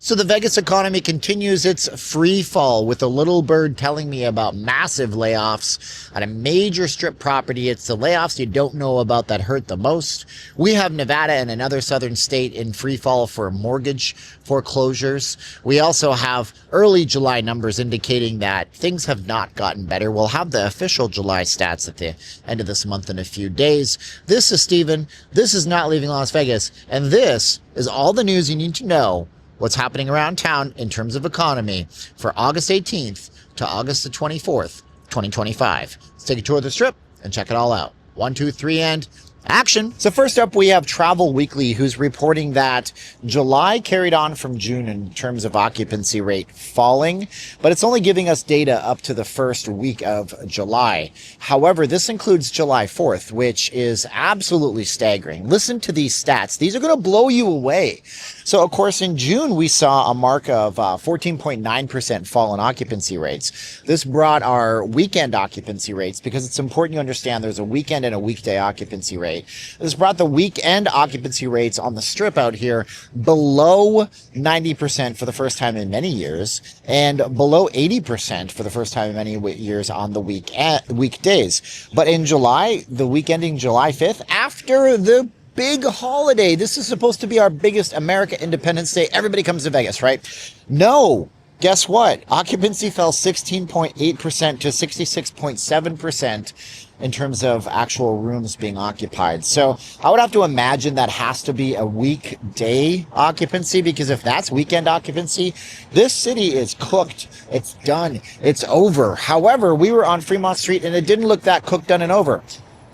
So the Vegas economy continues its free fall, with a little bird telling me about massive layoffs at a major strip property. It's the layoffs you don't know about that hurt the most. We have Nevada and another southern state in free fall for mortgage foreclosures. We also have early July numbers indicating that things have not gotten better. We'll have the official July stats at the end of this month in a few days. This is Steven. This is Not Leaving Las Vegas. And this is all the news you need to know what's happening around town in terms of economy for August 18th to August the 24th, 2025. Let's take a tour of the strip and check it all out. 1, 2, 3, and action. So first up, we have Travel Weekly, who's reporting that July carried on from June in terms of occupancy rate falling, but it's only giving us data up to the first week of July. However, this includes July 4th, which is absolutely staggering. Listen to these stats. These are going to blow you away. So, of course, in June, we saw a mark of 14.9% fall in occupancy rates. This brought our weekend occupancy rates, because it's important you understand there's a weekend and a weekday occupancy rate. This brought the weekend occupancy rates on the strip out here below 90% for the first time in many years, and below 80% for the first time in many years on the weekdays. But in July, the week ending July 5th, after the big holiday, this is supposed to be our biggest America Independence Day. Everybody comes to Vegas, right? No. Guess what? Occupancy fell 16.8% to 66.7% in terms of actual rooms being occupied. So I would have to imagine that has to be a weekday occupancy, because if that's weekend occupancy, this city is cooked. It's done. It's over. However, we were on Fremont Street and it didn't look that cooked, done, and over.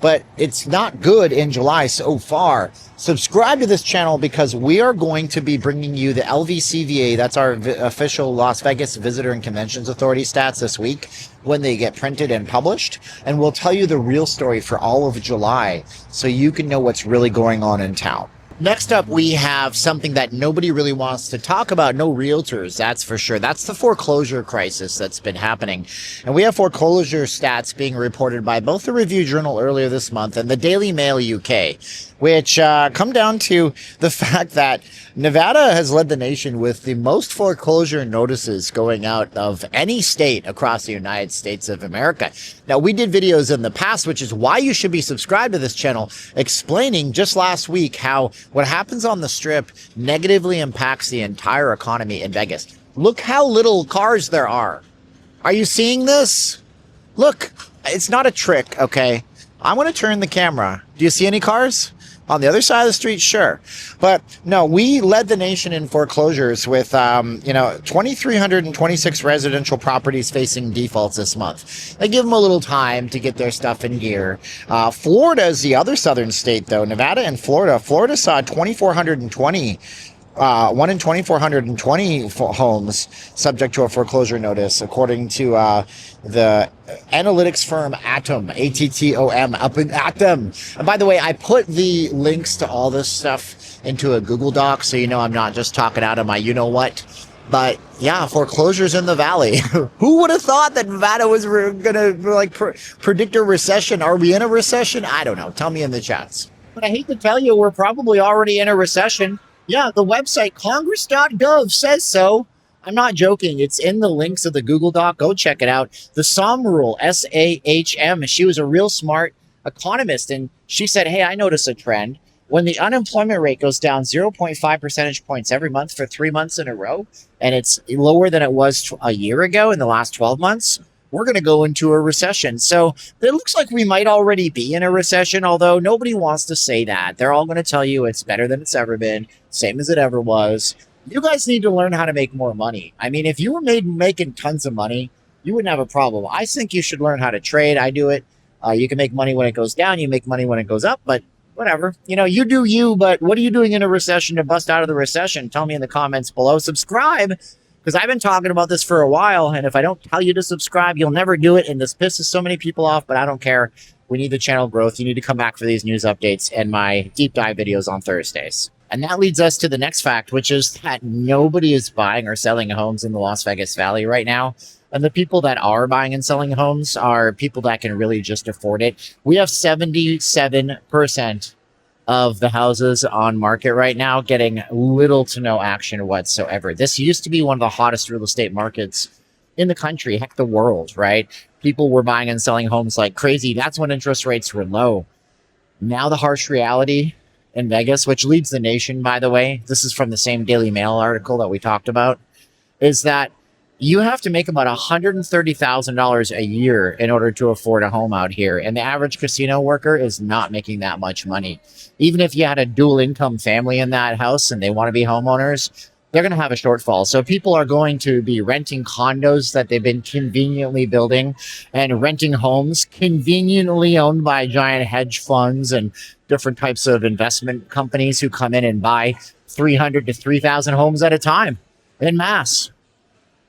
But it's not good in July so far. Subscribe to this channel, because we are going to be bringing you the LVCVA, that's our official Las Vegas Visitor and Conventions Authority stats this week when they get printed and published. And we'll tell you the real story for all of July so you can know what's really going on in town. Next up, we have something that nobody really wants to talk about. No realtors, that's for sure. That's the foreclosure crisis that's been happening. And we have foreclosure stats being reported by both the Review Journal earlier this month and the Daily Mail UK, which come down to the fact that Nevada has led the nation with the most foreclosure notices going out of any state across the United States of America. Now, we did videos in the past, which is why you should be subscribed to this channel, explaining just last week how what happens on the Strip negatively impacts the entire economy in Vegas. Look how little cars there are. Are you seeing this? Look, it's not a trick, okay? I want to turn the camera. Do you see any cars? On the other side of the street, sure. But no, we led the nation in foreclosures with, 2,326 residential properties facing defaults this month. They give them a little time to get their stuff in gear. Florida is the other southern state, though. Nevada and Florida. Florida saw 2,420 1 in 2,420 homes subject to a foreclosure notice, according to the analytics firm Atom, ATTOM, up in Atom. And by the way, I put the links to all this stuff into a Google Doc, so you know I'm not just talking out of my you-know-what. But yeah, foreclosures in the valley. Who would have thought that Nevada was going to predict a recession? Are we in a recession? I don't know. Tell me in the chats. But I hate to tell you, we're probably already in a recession. Yeah, the website congress.gov says so. I'm not joking. It's in the links of the Google Doc. Go check it out. The SAHM rule, S-A-H-M, she was a real smart economist, and she said, hey, I notice a trend. When the unemployment rate goes down 0.5 percentage points every month for 3 months in a row, and it's lower than it was a year ago in the last 12 months, we're going to go into a recession. So it looks like we might already be in a recession, although nobody wants to say that. They're all going to tell you it's better than it's ever been, same as it ever was. You guys need to learn how to make more money. I mean, if you were making tons of money, you wouldn't have a problem. I think you should learn how to trade. I do it. You can make money when it goes down. You make money when it goes up, but whatever. You know, you do you, but what are you doing in a recession to bust out of the recession? Tell me in the comments below. Subscribe, because I've been talking about this for a while, and if I don't tell you to subscribe, you'll never do it, and this pisses so many people off, but I don't care. We need the channel growth. You need to come back for these news updates and my deep dive videos on Thursdays. And that leads us to the next fact, which is that nobody is buying or selling homes in the Las Vegas Valley right now. And the people that are buying and selling homes are people that can really just afford it. We have 77% of the houses on market right now getting little to no action whatsoever. This used to be one of the hottest real estate markets in the country, heck, the world, right? People were buying and selling homes like crazy. That's when interest rates were low. Now the harsh reality in Vegas, which leads the nation, by the way, this is from the same Daily Mail article that we talked about, is that you have to make about $130,000 a year in order to afford a home out here. And the average casino worker is not making that much money. Even if you had a dual income family in that house and they want to be homeowners, they're going to have a shortfall. So people are going to be renting condos that they've been conveniently building and renting homes conveniently owned by giant hedge funds and different types of investment companies who come in and buy 300 to 3,000 homes at a time en masse.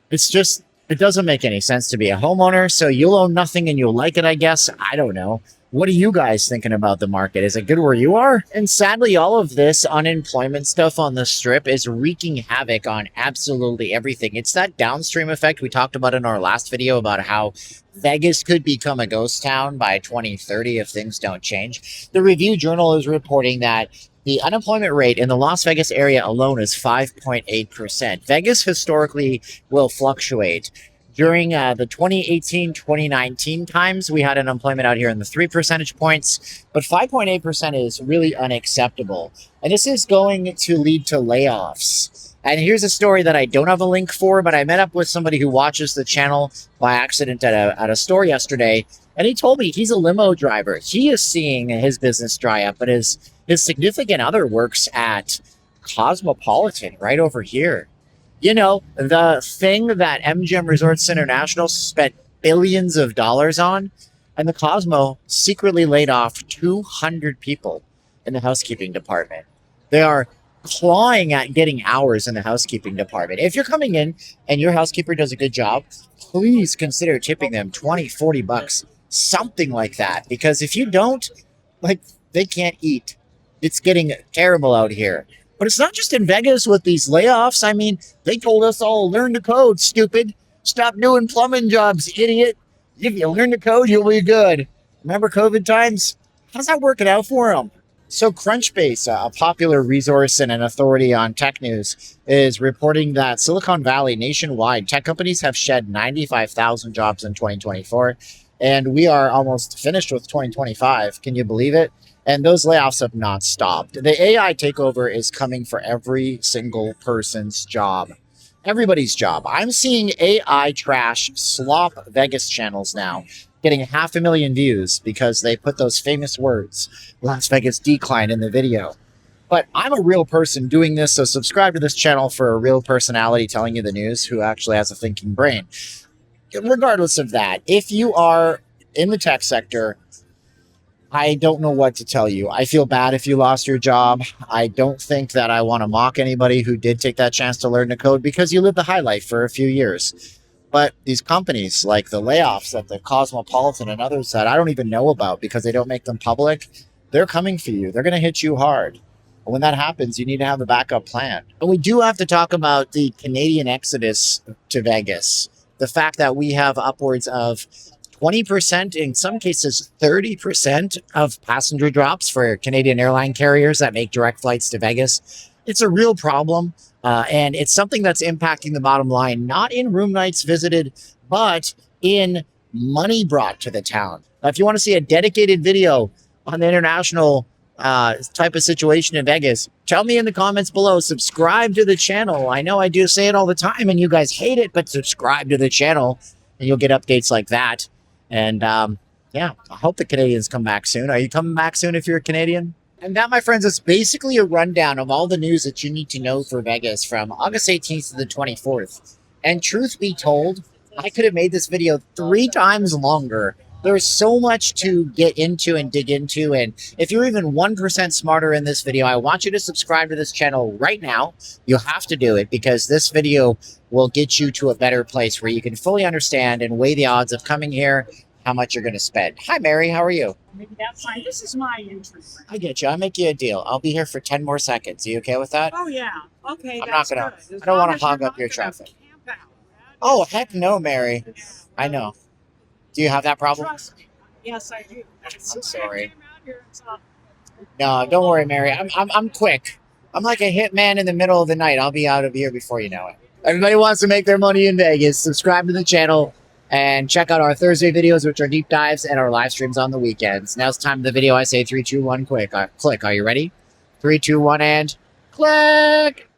It's just, it doesn't make any sense to be a homeowner. So you'll own nothing and you'll like it, I guess. I don't know. What are you guys thinking about the market? Is it good where you are? And sadly, all of this unemployment stuff on the strip is wreaking havoc on absolutely everything. It's that downstream effect we talked about in our last video about how Vegas could become a ghost town by 2030 if things don't change. The Review Journal is reporting that the unemployment rate in the Las Vegas area alone is 5.8%. Vegas historically will fluctuate. During the 2018-2019 times, we had unemployment out here in the 3 percentage points, but 5.8% is really unacceptable. And this is going to lead to layoffs. And here's a story that I don't have a link for, but I met up with somebody who watches the channel by accident at a store yesterday, and he told me he's a limo driver. He is seeing his business dry up, but his significant other works at Cosmopolitan right over here. You know, the thing that MGM Resorts International spent billions of dollars on, and the Cosmo secretly laid off 200 people in the housekeeping department. They are clawing at getting hours in the housekeeping department. If you're coming in and your housekeeper does a good job, please consider tipping them 20, 40 bucks, something like that. Because if you don't, like, they can't eat. It's getting terrible out here. But it's not just in Vegas with these layoffs. I mean, they told us all, learn the code, stupid. Stop doing plumbing jobs, idiot. If you learn the code, you'll be good. Remember COVID times? How's that working out for them? So Crunchbase, a popular resource and an authority on tech news, is reporting that Silicon Valley nationwide tech companies have shed 95,000 jobs in 2024. And we are almost finished with 2025. Can you believe it? And those layoffs have not stopped. The AI takeover is coming for every single person's job. Everybody's job. I'm seeing AI trash slop Vegas channels now getting 500,000 views because they put those famous words, Las Vegas decline, in the video. But I'm a real person doing this, so subscribe to this channel for a real personality telling you the news who actually has a thinking brain. Regardless of that, if you are in the tech sector, I don't know what to tell you. I feel bad if you lost your job. I don't think that I want to mock anybody who did take that chance to learn the code because you lived the high life for a few years. But these companies, like the layoffs at the Cosmopolitan and others that I don't even know about because they don't make them public, they're coming for you. They're going to hit you hard. And when that happens, you need to have a backup plan. And we do have to talk about the Canadian exodus to Vegas. The fact that we have upwards of 20%, in some cases 30% of passenger drops for Canadian airline carriers that make direct flights to Vegas. It's a real problem, and it's something that's impacting the bottom line, not in room nights visited, but in money brought to the town. Now, if you want to see a dedicated video on the international type of situation in Vegas, tell me in the comments below. Subscribe to the channel. I know I do say it all the time, and you guys hate it, but subscribe to the channel, and you'll get updates like that. And yeah, I hope the Canadians come back soon. Are you coming back soon if you're a Canadian? And that, my friends, is basically a rundown of all the news that you need to know for Vegas from August 18th to the 24th. And truth be told, I could have made this video 3 times longer. There's so much to get into and dig into. And if you're even 1% smarter in this video, I want you to subscribe to this channel right now. You have to do it because this video will get you to a better place where you can fully understand and weigh the odds of coming here, how much you're going to spend. Hi, Mary. How are you? That's fine. This is my entry. I get you. I'll make you a deal. I'll be here for 10 more seconds. Are you okay with that? Oh, yeah. Okay, I'm that's not gonna, good. I don't want to hog up your traffic. Oh, heck no, Mary. I know. Do you have that problem? Trust me. Yes, I do. I'm sorry. No, don't worry, Mary. I'm quick. I'm like a hitman in the middle of the night. I'll be out of here before you know it. Everybody wants to make their money in Vegas. Subscribe to the channel and check out our Thursday videos, which are deep dives, and our live streams on the weekends. Now it's time for the video. I say 3, 2, 1, quick. Click. Are you ready? 3, 2, 1, and click.